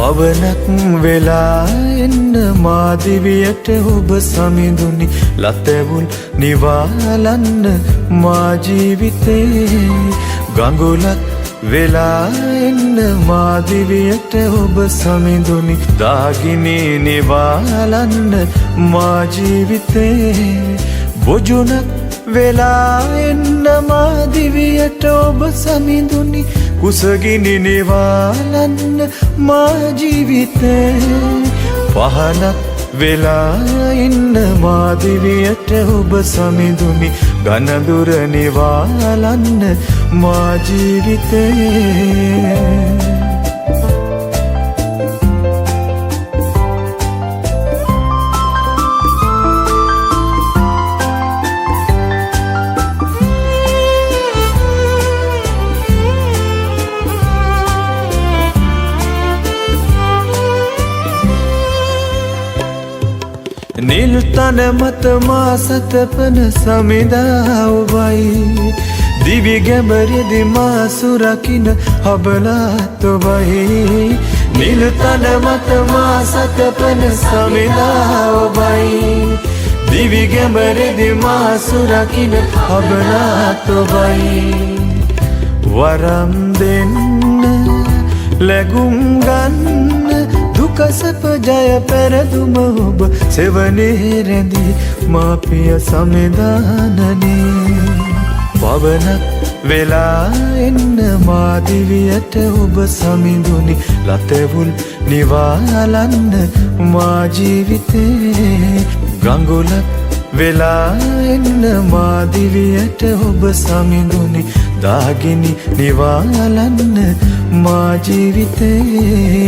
පවනක් වෙලා එන්න මාදිවියට ඔබ සමිඳුනි ලතැවුල් නිවාලන්න මා ජීවිතේ ගඟුලක් වෙලා එන්න මාදිවියට ඔබ සමිඳුනි දාගිනි නිවාලන්න මා ජීවිතේ බොජුනක් වෙලා එන්න මාදිවියට ඔබ සමිඳුනි කුසගිනි නිවාලන්න මා ජීවිතේ පහනක් වෙලා ඉන්න මාදිවියට ඔබ සමිඳුනි ගනදුර නිවාලන්න මා ජීවිතේ නිල් තන මත මා සතපන සමිඳා ඔබයි දිවි ගැඹරෙදි මා සුරකින හබලාත් ඔබයි නිල් තන මත මා සතපන සමිඳා ඔබයි දිවි ගැඹරෙදි මා සුරකින හබලාත් ඔබයි වරම් දෙන්න ලැබුම් ගන්න දුකසප ජය පෙරදුම ඔබ සෙවනේ රැඳී මා පිය සමිඳානනේ පවනක් වෙලා එන්න මාදිවියට ඔබ සමිඳුනි ලතැවුල් නිවාලන්න මා ජීවිතේ ගඟුලක් වෙලා එන්න මාදිවියට ඔබ සමිඳුනි දාගිනි නිවාලන්න මා ජීවිතේ